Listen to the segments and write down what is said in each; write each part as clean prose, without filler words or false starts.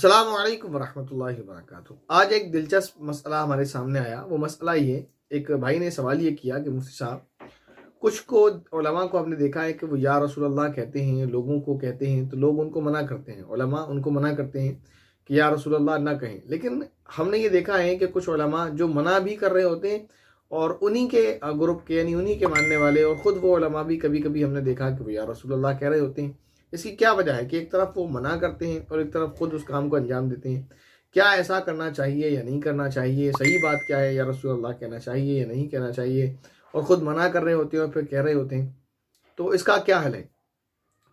अस्सलामु अलैकुम वरहमतुल्लाहि वबरकातुहू। आज एक दिलचस्प मसला हमारे सामने आया। वो मसला ये, एक भाई ने सवाल ये किया कि मुफ्ती साहब, कुछ को उलमा को आपने देखा है कि वो या रसूल अल्लाह कहते हैं, लोगों को कहते हैं तो लोग उनको मना करते हैं, उलमा उनको मना करते हैं कि या रसूल अल्लाह ना कहें। लेकिन हमने ये देखा है कि कुछ उलमा जो मना भी कर रहे होते हैं और उन्हीं के ग्रुप के यानी उन्हीं के मानने वाले और ख़ुद वो उलमा भी कभी कभी हमने देखा कि वो या रसूल अल्लाह कह रहे होते हैं। इसकी क्या वजह है कि एक तरफ वो मना करते हैं और एक तरफ खुद उस काम को अंजाम देते हैं। क्या ऐसा करना चाहिए या नहीं करना चाहिए? सही बात क्या है? या रसूल अल्लाह कहना चाहिए या नहीं कहना चाहिए? और ख़ुद मना कर रहे होते हैं और फिर कह रहे होते हैं, तो इसका क्या हल है?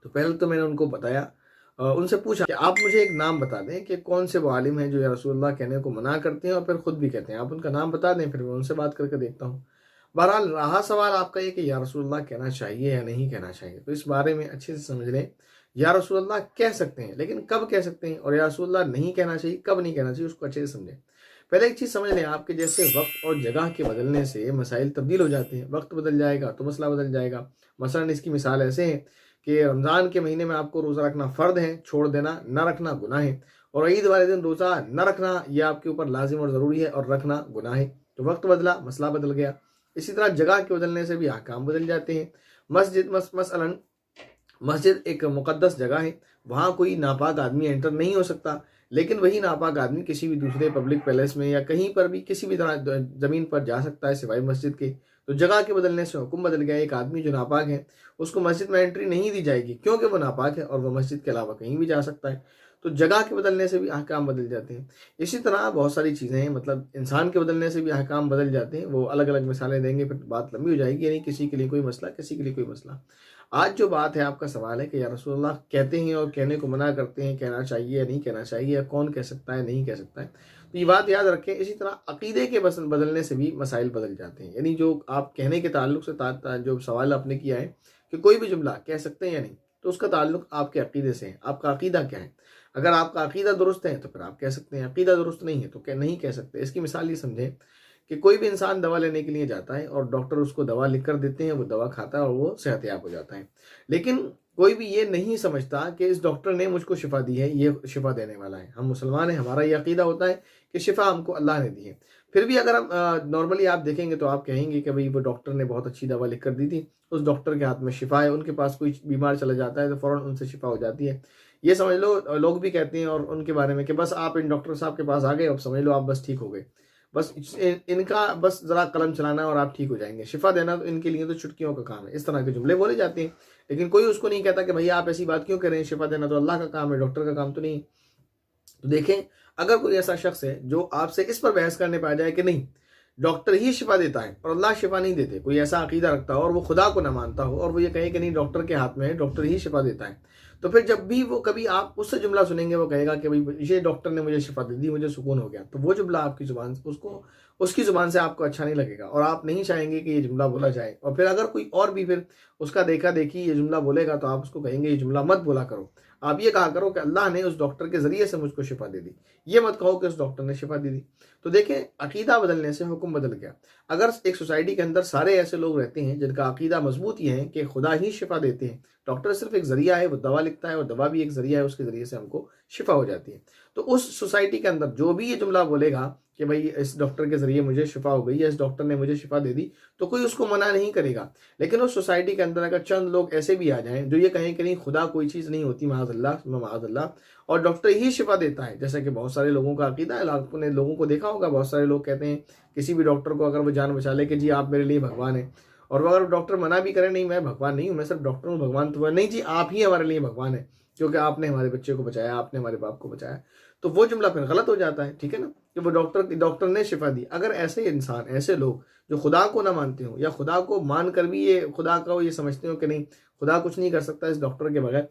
तो पहले तो मैंने उनको बताया, उनसे पूछा कि आप मुझे एक नाम बता दें कि कौन से वो आलिम हैं जो या रसूल अल्लाह कहने को मना करते हैं और फिर ख़ुद भी कहते हैं। आप उनका नाम बता दें, फिर मैं उनसे बात करके देखता हूँ। बहरहाल रहा सवाल आपका ये कि या रसूल अल्लाह कहना चाहिए या नहीं कहना चाहिए, तो इस बारे में अच्छे से समझ लें। या रसूल अल्लाह कह सकते हैं, लेकिन कब कह सकते हैं, और या रसूल अल्लाह नहीं कहना चाहिए, कब नहीं कहना चाहिए, उसको अच्छे से समझें। पहले एक चीज़ समझ लें, आपके जैसे वक्त और जगह के बदलने से मसाइल तब्दील हो जाते हैं। वक्त बदल जाएगा तो मसला बदल जाएगा। मसलन इसकी मिसाल ऐसे है कि रमज़ान के महीने में आपको रोज़ा रखना फ़र्द है, छोड़ देना न रखना गुनाह है, और ईद वाले दिन रोज़ा न रखना यह आपके ऊपर लाजिम और ज़रूरी है और रखना गुनाह है। तो वक्त बदला, मसला बदल गया। इसी तरह जगह के बदलने से भी अहकाम बदल जाते हैं। मसलन मस्जिद एक मुक़द्दस जगह है, वहाँ कोई नापाक आदमी एंटर नहीं हो सकता, लेकिन वही नापाक आदमी किसी भी दूसरे पब्लिक पैलेस में या कहीं पर भी किसी भी तरह ज़मीन पर जा सकता है सिवाय मस्जिद के। तो जगह के बदलने से हुक्म बदल गया। एक आदमी जो नापाक है उसको मस्जिद में एंट्री नहीं दी जाएगी, क्योंकि वो नापाक है और वह मस्जिद के अलावा कहीं भी जा सकता है। तो जगह के बदलने से भी अहकाम बदल जाते हैं। इसी तरह बहुत सारी चीज़ें हैं, मतलब इंसान के बदलने से भी अहकाम बदल जाते हैं। वो अलग अलग मिसालें देंगे, फिर बात लंबी हो जाएगी। यानी किसी के लिए कोई मसला, किसी के लिए कोई मसला। आज जो बात है, आपका सवाल है कि या रसूलुल्लाह कहते हैं और कहने को मना करते हैं, कहना चाहिए या नहीं कहना चाहिए, या कौन कह सकता है नहीं कह सकता है। तो ये बात याद रखें। इसी तरह अकीदे के बदलने से भी मसाइल बदल जाते हैं। यानी जो आप कहने के ताल्लुक से जो सवाल आपने किया है कि कोई भी जुमला कह सकते हैं या नहीं, तो उसका ताल्लुक आपके अकीदे से है। आपका अकीदा क्या है? अगर आपका अकीदा दुरुस्त है तो फिर आप कह सकते हैं, अकीदा दुरुस्त नहीं है तो क्या नहीं कह सकते। इसकी मिसाल ये समझें कि कोई भी इंसान दवा लेने के लिए जाता है और डॉक्टर उसको दवा लिख कर देते हैं, वो दवा खाता है और वो सेहतयाब हो जाता है। लेकिन कोई भी ये नहीं समझता कि इस डॉक्टर ने मुझको शिफा दी है, ये शिफा देने वाला है। हम मुसलमान हैं, हमारा ये अकीदा होता है कि शिफा हमको अल्लाह ने दी है। फिर भी अगर हम नॉर्मली आप देखेंगे तो आप कहेंगे कि भाई वो डॉक्टर ने बहुत अच्छी दवा लिख कर दी थी, उस डॉक्टर के हाथ में शिफा है, उनके पास कोई बीमार चला जाता है तो फ़ौरन उनसे शिफा हो जाती है। ये समझ लो, लोग भी कहते हैं और उनके बारे में कि बस आप इन डॉक्टर साहब के पास आ गए, अब समझ लो आप बस ठीक हो गए। बस इनका बस ज़रा कलम चलाना और आप ठीक हो जाएंगे। शिफा देना तो इनके लिए तो चुटकियों का काम है। इस तरह के जुमले बोले जाते हैं, लेकिन कोई उसको नहीं कहता कि भैया आप ऐसी बात क्यों करें, शिफा देना तो अल्लाह का काम है, डॉक्टर का काम तो नहीं। तो देखें, अगर कोई ऐसा शख्स है जो आपसे इस पर बहस करने पर आ जाए कि नहीं, डॉक्टर ही शिफा देता है और अल्लाह शिफा नहीं देते, कोई ऐसा अकीदा रखता हो और वो खुदा को ना मानता हो और वो ये कहे कि नहीं डॉक्टर के हाथ में है, डॉक्टर ही शिफा देता है, तो फिर जब भी वो कभी आप उससे जुमला सुनेंगे वो कहेगा कि भाई ये डॉक्टर ने मुझे शिफा दे दी, मुझे सुकून हो गया, तो वो जुमला आपकी जुबान उसको उसकी जुबान से आपको अच्छा नहीं लगेगा और आप नहीं चाहेंगे कि ये जुमला बोला जाए। और फिर अगर कोई और भी फिर उसका देखा देखी ये जुमला बोलेगा तो आप उसको कहेंगे ये जुमला मत बोला करो। आप ये कहा करो कि अल्लाह ने उस डॉक्टर के ज़रिए से मुझको शिफा दे दी, ये मत कहो कि उस डॉक्टर ने शिफा दे दी। तो देखें, अकीदा बदलने से हुक्म बदल गया। अगर एक सोसाइटी के अंदर सारे ऐसे लोग रहते हैं जिनका अकीदा मजबूत ये है कि खुदा ही शिफा देते हैं, डॉक्टर सिर्फ एक ज़रिया है, वो दवा लिखता है और दवा भी एक ज़रिया है, उसके ज़रिए से हमको शिफा हो जाती है। तो उस सोसाइटी के अंदर जो भी ये जुमला बोलेगा कि भाई इस डॉक्टर के ज़रिए मुझे शिफा हो गई या इस डॉक्टर ने मुझे शिफा दे दी, तो कोई उसको मना नहीं करेगा। लेकिन उस सोसाइटी के अंदर अगर चंद लोग ऐसे भी आ जाएं जो ये कहें कि नहीं खुदा कोई चीज़ नहीं होती, माअज़ल्लाह, और डॉक्टर ही शिफा देता है, जैसा कि बहुत सारे लोगों का अकीदा है। आपने लोगों को देखा होगा, बहुत सारे लोग कहते हैं किसी भी डॉक्टर को अगर वो जान बचा ले कि जी आप मेरे लिए भगवान हैं, और अगर डॉक्टर मना भी करे नहीं मैं भगवान नहीं हूँ, मैं सिर्फ डॉक्टर हूँ, भगवान तो नहीं जी, आप ही हमारे लिए भगवान है क्योंकि आपने हमारे बच्चे को बचाया, आपने हमारे बाप को बचाया। तो वो जुमला फिर गलत हो जाता है, ठीक है ना, कि वो डॉक्टर ने शिफा दी। अगर ऐसे इंसान, ऐसे लोग जो खुदा को ना मानते हो या खुदा को मान कर भी ये खुदा का ये समझते हो कि नहीं खुदा कुछ नहीं कर सकता इस डॉक्टर के बगैर,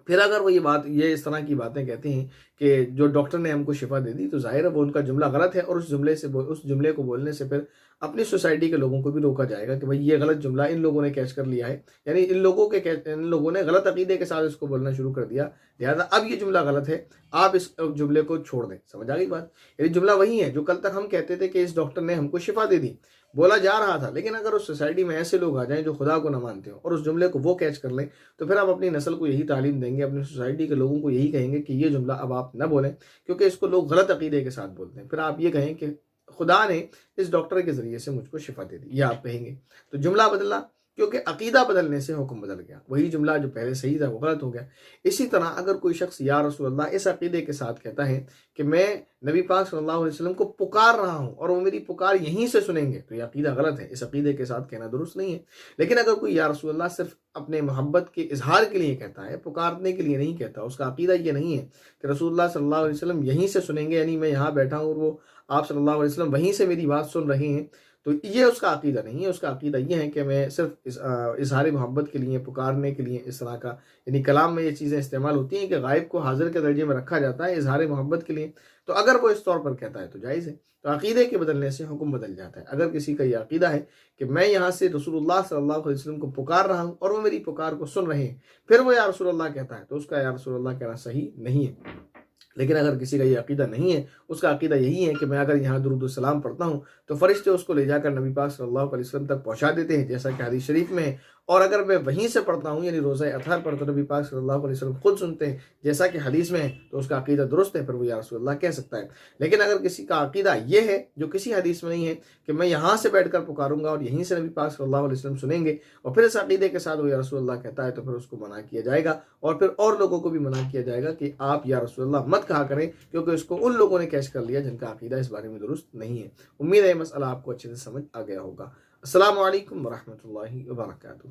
फिर अगर वो ये इस तरह की बातें कहते हैं कि जो डॉक्टर ने हमको शिफा दे दी, तो जाहिर है वो उनका जुमला गलत है और उस जुमले को बोलने से फिर अपनी सोसाइटी के लोगों को भी रोका जाएगा कि भाई ये गलत जुमला इन लोगों ने कैच कर लिया है, यानी इन लोगों ने गलत अकीदे के साथ इसको बोलना शुरू कर दिया, लिहाजा अब ये जुमला गलत है, आप इस जुमले को छोड़ दें। समझ आ गई बात? ये जुमला वही है जो कल तक हम कहते थे कि इस डॉक्टर ने हमको शिफा दे दी, बोला जा रहा था, लेकिन अगर उस सोसाइटी में ऐसे लोग आ जाएं जो खुदा को ना मानते हो और उस जुमले को वो कैच कर लें, तो फिर आप अपनी नस्ल को यही तालीम देंगे, अपनी सोसाइटी के लोगों को यही कहेंगे कि ये जुमला अब आप ना बोलें, क्योंकि इसको लोग गलत अकीदे के साथ बोलते हैं। फिर आप ये कहें कि खुदा ने इस डॉक्टर के जरिए से मुझको शिफा दे दी, ये आप कहेंगे। तो जुमला बदला, क्योंकि अकीदा बदलने से हुक्म बदल गया, वही जुमला जो पहले सही था वो गलत हो गया। इसी तरह अगर कोई शख्स या रसूल अल्लाह इस अकीदे के साथ कहता है कि मैं नबी पाक सल्लल्लाहु अलैहि वसल्लम को पुकार रहा हूँ और वो मेरी पुकार यहीं से सुनेंगे, तो ये अकीदा गलत है, इस अकीदे के साथ कहना दुरुस्त नहीं है। लेकिन अगर कोई या रसूल अल्लाह सिर्फ अपने मोहब्बत के इजहार के लिए कहता है, पुकारने के लिए नहीं कहता, उसका अकीदा ये नहीं है कि रसूलुल्लाह सल्लल्लाहु अलैहि वसल्लम यहीं से सुनेंगे, यानी मैं यहाँ बैठा हूँ और वो आप सल्लल्लाहु अलैहि वसल्लम वहीं से मेरी बात सुन रहे हैं, तो ये उसका अकीदा नहीं है। उसका अकीदा ये है कि मैं सिर्फ इजहार मोहब्बत के लिए, पुकारने के लिए इस तरह का, यानी कलाम में ये चीज़ें इस्तेमाल होती हैं कि गायब को हाजिर के दर्जे में रखा जाता है इजहार मोहब्बत के लिए, तो अगर वो इस तौर पर कहता है तो जायज़ है। तो अकीदे के बदलने से हुक्म बदल जाता है। अगर किसी का ये अकीदा है कि मैं यहाँ से रसूलुल्लाह सल्लल्लाहु अलैहि वसल्लम को पुकार रहा हूँ और वो मेरी पुकार को सुन रहे हैं, फिर वो या रसूलुल्लाह कहता है, तो उसका या रसूलुल्लाह कहना सही नहीं है। लेकिन अगर किसी का ये अकीदा नहीं है, उसका अकीदा यही है कि मैं अगर यहाँ दुरूद व सलाम पढ़ता हूँ तो फरिश्ते उसको ले जाकर नबी पाक सल्लल्लाहु अलैहि वसल्लम तक पहुँचा देते हैं, जैसा कि हदीस शरीफ में है। और अगर मैं वहीं से पढ़ता हूँ, यानी रोज़ा अतहर पर, तो नबी पाक सल्लल्लाहु अलैहि वसल्लम खुद सुनते हैं, जैसा कि हदीस में है, तो उसका अकीदा दुरुस्त है, फिर वो या रसूलुल्लाह कह सकता है। लेकिन अगर किसी का अकीदा ये है जो किसी हदीस में नहीं है कि मैं यहाँ से बैठकर पुकारूंगा और यहीं से नबी पाक सल्लल्लाहु अलैहि वसल्लम सुनेंगे, और फिर इस अकीदे के साथ वो या रसूलुल्लाह कहता है, तो फिर उसको मना किया जाएगा और फिर और लोगों को भी मना किया जाएगा कि आप या रसूलुल्लाह मत कहा करें, क्योंकि इसको उन लोगों ने कैच कर लिया जिनका अकीदा इस बारे में दुरुस्त नहीं है। उम्मीद है मसला आपको अच्छे से समझ आ गया होगा। अस्सलामु अलैकुम वरहमतुल्लाहि वबरकातुहू।